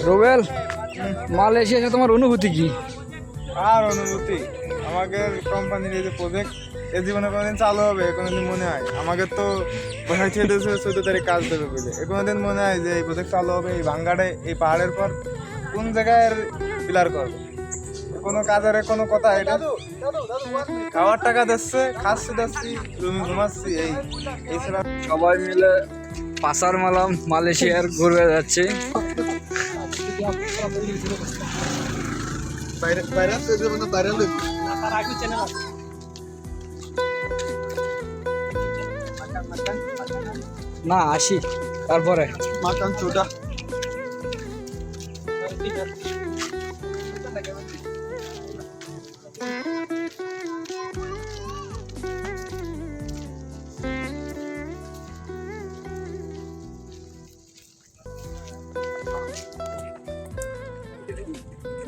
Rubel, Malaysia এসে তোমার অনুভূতি কি? আর অনুভূতি, আমাদের কোম্পানির এই যে প্রজেক্ট এ জীবনে কোনোদিন চালু হবে কোনোদিন মনে হয়? আমাদের তো বোঝাই ছেড়েছে 14 তারিখ কাজ দেবে বলে, কোনোদিন মনে হয় যে এই প্রজেক্ট চালু হবে এই ভাঙ্গাড়ে এই পাহাড়ের পর কোন জায়গায় পিলার করবে? কোনো কাজের কোনো কথা এটা খাওয়ার টাকা দিচ্ছে, খাচ্ছি যাচ্ছি, রুমে ঘুমাচ্ছি, এই ছাড়া সবাই মিলে পাসার মালাম মালয়েশিয়ার ঘুরবে যাচ্ছে। না আসি তারপরে মাকান চোটা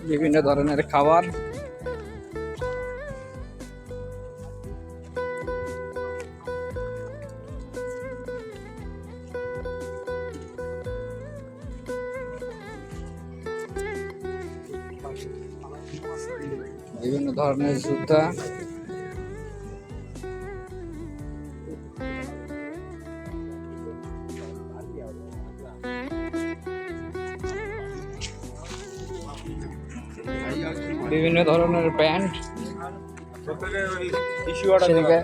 বিভিন্ন ধরনের খাবার, বিভিন্ন ধরনের জুতা, বিভিন্ন ধরনের প্যান্ট। সেদিকে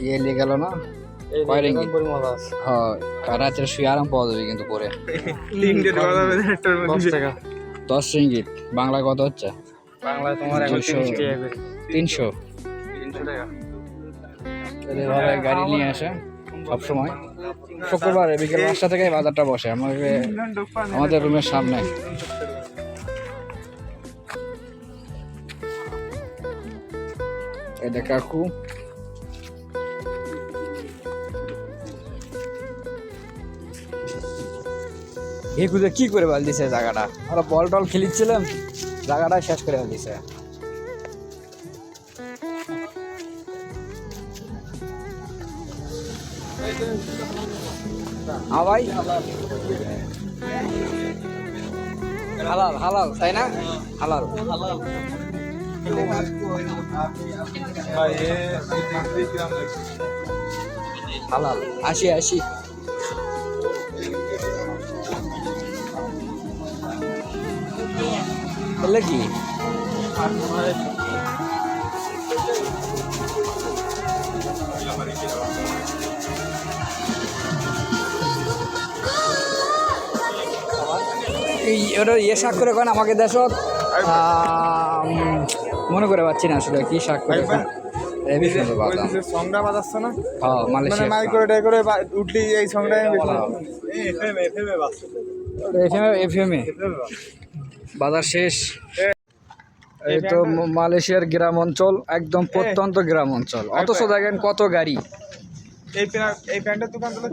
ইয়ে নিয়ে গেল না রাত্রে শুয়ে আরাম পাওয়া যাবে কিন্তু পরে 10 রিঙ্গিত। বাংলায় কত হচ্ছে? বাংলায় তোমার এখন 300 এভাবে গাড়ি নিয়ে আসে সবসময়। শুক্রবারে বিকেল 5টা থেকে বাজারটা বসে আমাদের রুমের সামনে। এটা কাকু, ঘেকুতে কি করে বাল দিছে জায়গাটা? আমরা বল টল খেলিচ্ছিলাম, জায়গাটা শেষ করে দিছে। ভাই হালাল হালাল তাই না? হালাল হালাল। আসি আসি বললে কি ওটা ইয়ে শাক করে কেন আমাকে দেশ মনে করে পাচ্ছি না আসলে কি শাক করে সংটা বাজাচ্ছে না? হ্যাঁ মালয়েশিয়া মাইক করে টাই করে উঠলি এই সংটা এফএমএ বাজার শেষ। এই তো মালয়েশিয়ার গ্রাম অঞ্চল, একদম প্রত্যন্ত গ্রাম অঞ্চল, অথচ দেখেন কত গাড়ি। এই প্যান্টের দোকান গুলো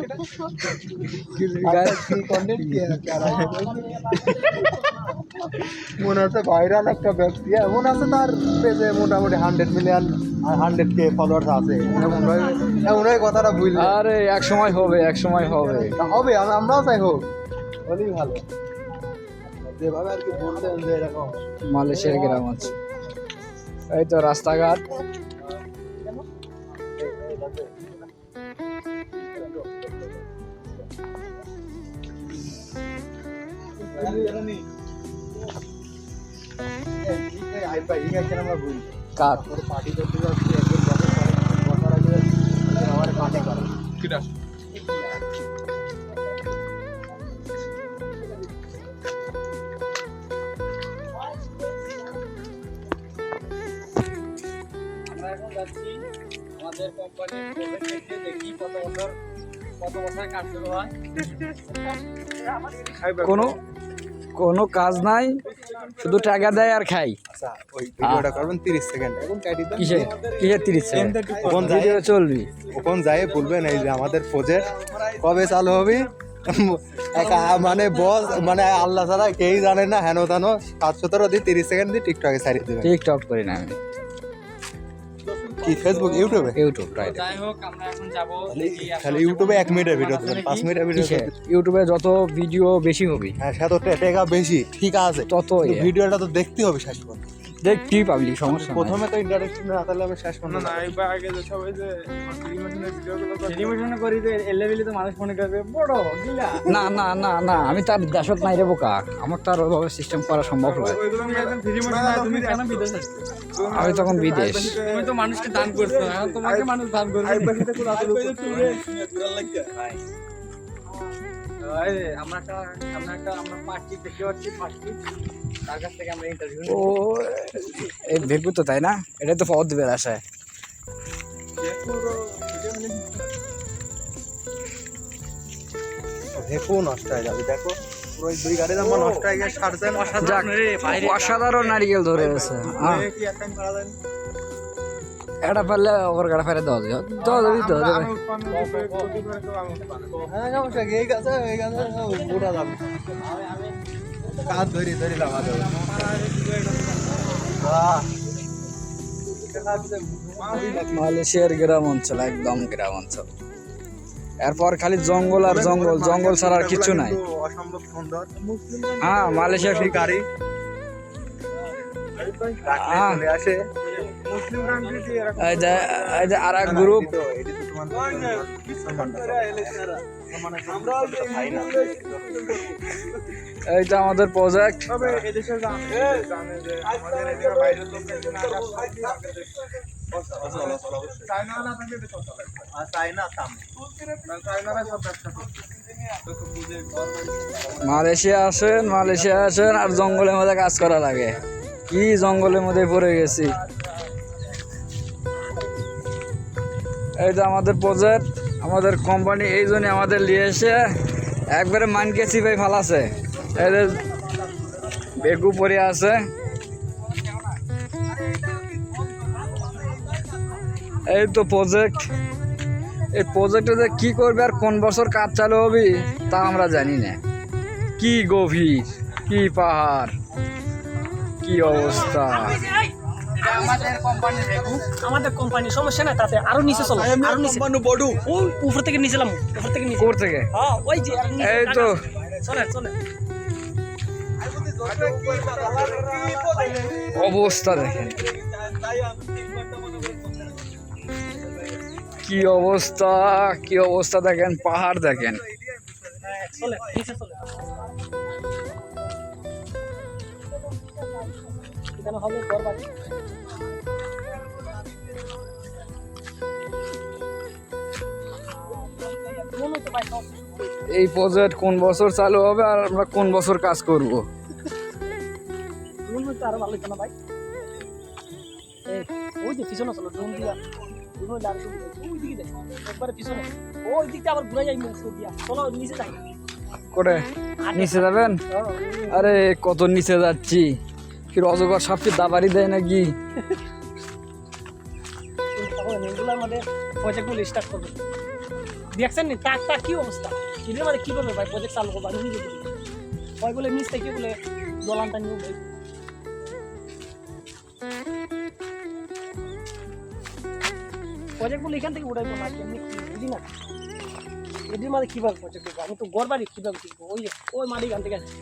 মনে হচ্ছে ভাইরাল একটা ব্যক্তি, এমন আছে তার পেজে মোটামুটি 100 মিলিয়ন আর 100K ফলোয়ার্স আছে, এমন কথাটা বুঝলি? আরে এক সময় হবে, এক সময় হবে, হবে, আমরাও চাই হোক, হলেই ভালো। যেভাবে আর কি বললেন যে এরকম মালয়েশিয়ার গ্রাম অঞ্চল, এই তো রাস্তাঘাট। কাক পার্টি করতে যাচ্ছি, একজন বসার আগে আমার পার্টি করা আমাদের কোম্পানির প্রজেক্ট দেখি কত বছর কাজ শুরু হয়। কোনো কাজ নাই, শুধু টাকা দেয় আর খাই। আচ্ছা, ওই ভিডিওটা করবেন 30 সেকেন্ড, এখন কাটি দেন। কিসের 30 সেকেন্ড কোন ভিডিও চলবি? ওখান যায় বলবেন এই যে আমাদের প্রজেক্ট কবে চালু হবে, মানে বস মানে আল্লাহ ছাড়া কেউই জানে না, হেন তেন 7-17 দিয়ে 30 সেকেন্ড দিয়ে টিকটকে ছাড়িয়ে দেবেন। টিকটক করি না আমি। কি ফেসবুক ইউটিউবে ইউটিউব রাইট। যাই হোক আমরা এখন যাব খালি ইউটিউবে 1 মিনিটের ভিডিও দেবেন 5 মিনিটের ভিডিও কিসে? ইউটিউবে যত ভিডিও বেশি হবে হ্যাঁ সে তো টাকা বেশি ঠিক আছে তত কিন্তু ভিডিওটা তো দেখতে হবে শেষ পর্যন্ত দেখতেই পাবলি, সমস্যা নাই। প্রথমে তো ইন্টারেস্টিং না তাহলে আমি শেষ না পর্যন্ত না এইবার আগে যে সবাই যে টেলিভিশনের ভিডিওগুলো করে টেলিভিশনে করি যে এলেবেলে তো মানুষ মনে করবে বড় গিলা। না না না না, আমি তার দেশত নাই রে বোকা, আমার তার ওইভাবে সিস্টেম করা সম্ভব নয়। ওইগুলো নিয়ে একদম টেলিভিশন না তুমি কেন বিদেশ আসছো? আমি তখন বিদেশ। তুমি তো মানুষকে দান করছো, এখন তোমাকে মানুষ দান করবে। আইবাসিতে কোন আসলে আমরা পার্টি দেখতে পাচ্ছি, পার্টি তার কাছ থেকে আমরা ইন্টারভিউ ও এই ভেগু তো, তাই না? এটাই তো পথ বের আসে। দেখো নষ্ট হয়ে যাবে দেখো পুরো দুই গাড়ি দাম নষ্ট হয়ে গেছে সারছেন যাক, অসাধারণ নারিকেল ধরে আছে। হ্যাঁ, কি একটা করা যায় এটা পারলে ওর গাড়া ফেরে দেওয়া যায়, দেওয়া যাবে তো দেবে। আমি উৎপন্ন প্রতি করে তো আমি উৎপন্ন হ্যাঁ সমস্যা এই গাছে গোটা যাবে কাজ ধরে ধরে লাগা যাবে মালয়েশিয়ার গ্রাম অঞ্চল, একদম গ্রাম অঞ্চল। এরপর খালি জঙ্গল আর জঙ্গল, জঙ্গল ছাড়া আর কিছু নাই। অসম্ভব সুন্দর হ্যাঁ, মালয়েশিয়া এই গাড়ি হ্যাঁ, চলে আসে মুসলিম কান্ট্রিতে এরকম এই যে আর এক গ্রুপ। এইটা আমাদের প্রজেক্ট। তবে এদেশে জানে যে আমাদের এদিকে বাইরের লোকদের জন্য আকাশ থাকে চায়না না থাকলে এটা চলতে পারে চায়নারা সব ব্যবসা করছে মালয়েশিয়া আসেন, মালয়েশিয়া আসেন, আর জঙ্গলের মধ্যে কাজ করা লাগে। কি জঙ্গলের মধ্যে পড়ে গেছি। এই যে আমাদের প্রজেক্ট, আমাদের কোম্পানি, এই জন্য আমাদের নিয়ে এসে একবারে মানকে চিপাই ফালাছে। এই যে বেগু পরে আছে। এই তো প্রজেক্ট। এই প্রজেক্টে যে কি করবে আর কোন বছর কাজ চালু হবে তা আমরা জানি না। কি গভীর, কি পাহাড়, কি অবস্থা। আমাদের কোম্পানি সমস্যা না, তাতে আরো নিচে চলো, আরো নিচে ওই উপর থেকে নিচে নামো, উপর থেকে নিচে। কোর থেকে হ্যাঁ ওই যে এই তো চলে চলে। অবস্থা দেখেন, কি অবস্থা, কি অবস্থা দেখেন, পাহাড় দেখেন। চলে নিচে চলে। এখানে হবে ঘর বাড়ি। এই প্রজেক্ট কোন বছর চালু হবে আর আমরা কোন বছর কাজ করব। ড্রোন হইতে আরো ভালো হতো না ভাই। এই ওই যে পিছনে চলো, ড্রোন দিয়া ড্রোন হইলে আরো সুবিধা হতো। ওই দিকে দেখ, একবারে পিছনে ওই দিকটা আবার ঘুরে যাই মুখ দিয়া। চলো নিচে যাই। করে নিচে যাবেন? আরে কত নিচে যাচ্ছি, কি অজগর সাপ কি দাবারি দেয় নাকি? এগুলোর মধ্যে প্রজেক্টগুলো স্টার্ট করবে। দেখছেন নি তাকটা কি অবস্থা? এদের মধ্যে কি করবে ভাই প্রজেক্ট চালু করবে? আমি নিজে করি ওইগুলো নিচ থেকে বলে দলানটা নিয়ে ভাই। প্রজেক্টগুলো এখান থেকে উঠাইবো না, এমনি বুঝি না এদের মধ্যে কীভাবে প্রজেক্ট করবো? আমি তো ঘর বাড়ি কীভাবে শিখবো? ওই যে ওই মাটি এখান থেকে আসছে।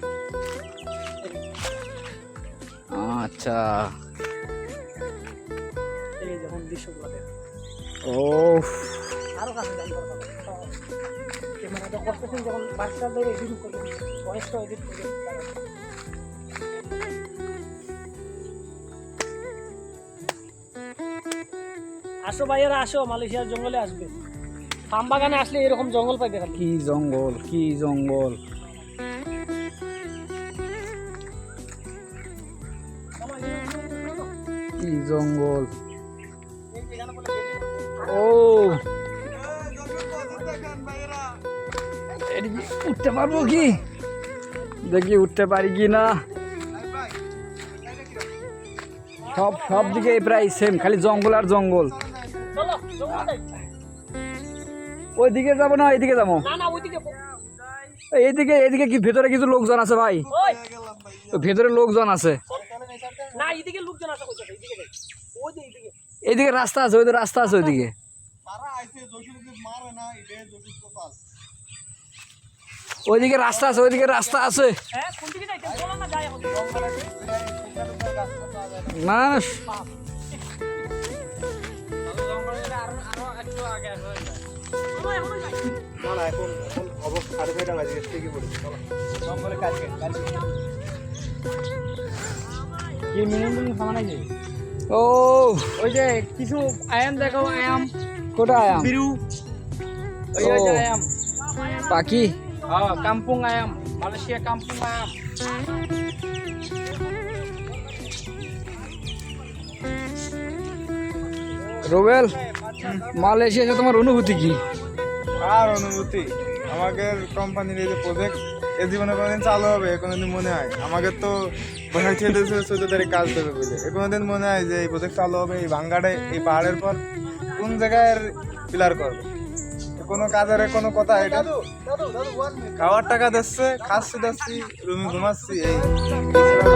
আচ্ছা, এই যখন দৃশ্যগুলো দেখ ও আরো কাছে যান করা যাবে। ক্যামেরাটা করতেছেন যখন বাচ্চাদের এডিট করবেন, বয়সটা এডিট করবেন। আসো ভাইয়েরা আসো, মালয়েশিয়ার জঙ্গলে আসবে। পাম বাগানে আসলে এরকম জঙ্গল পাইবে খালি। কি জঙ্গল, কি জঙ্গল, কি জঙ্গল। ও এদিকে উঠতে পারবো কি? দেখি উঠতে পারি কি না। সব দিকে প্রায় সেম, খালি জঙ্গল আর জঙ্গল। চলো জঙ্গলে ওই দিকে যাবো না এইদিকে যাবো? না না ওইদিকে এইদিকে, এদিকে কি ভেতরে কিছু লোকজন আছে ভাই? ওই ভেতরে লোকজন আছে। না এইদিকে লোকজন আছে কইছে, এইদিকে দেখ ওই যে এইদিকে এইদিকে রাস্তা আছে, ওইদিকে রাস্তা আছে ওইদিকে। তারা আইছে জসুর যদি মারে না এটা জসুর কপাল। ওইদিকে রাস্তা আছে, ওইদিকে রাস্তা আছে। হ্যাঁ কোন দিকে যাইতে বলো না, যাই এখন না না চলো, এখনই যাই। না না এখন অবস্থা 6:30 বাজে থেকে পড়েছে। চলো জঙ্গলে কালকে কি মিনিমাম খাওয়া নাই ও ওই যে কিছু আয়াম দেখো, আয়াম কোথায় আয়াম? বিরু ওই ও। যে আয়াম পাখি। হ্যাঁ কাম্পুং আয়াম, মালয়েশিয়া কাম্পুং আয়াম। রুবেল, মালয়েশিয়া এসে তোমার অনুভূতি কি? আর অনুভূতি, আমাদের কোম্পানির এই যে প্রজেক্ট এ জীবনে কোনোদিন চালু হবে কোনোদিন মনে হয়? আমাদের তো বোঝাই ছেড়েছে 14 তারিখ কাজ দেবে বলে। কোনোদিন মনে হয় যে এই প্রজেক্ট চালু হবে এই ভাঙ্গাটে, এই পাহাড়ের পর কোন জায়গায় পিলার করবে? কোনো কাজের কোনো কথা এটা খাওয়ার টাকা দিচ্ছে, খাচ্ছি দিচ্ছি, রুমে ঘুমাচ্ছি, এই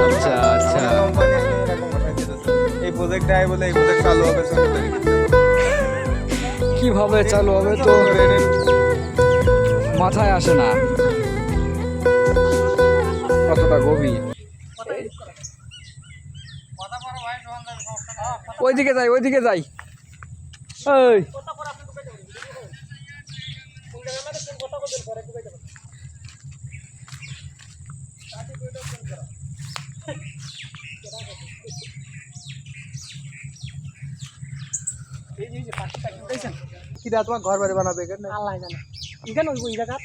আচ্ছা আচ্ছা, কোম্পানি এরকম বোঝাই ছেড়েছে। এই প্রজেক্টটা বলে এই প্রজেক্ট চালু হবে 14 তারিখ। কিভাবে চালু হবে তো মাথায় আসে না, কতটা গভীর। ওইদিকে যাই, ওইদিকে যাই। এই কি দা তোমার ঘর বাড়ি বানাবে কেন? আল্লাহ জানে এখানে ওই জায়গা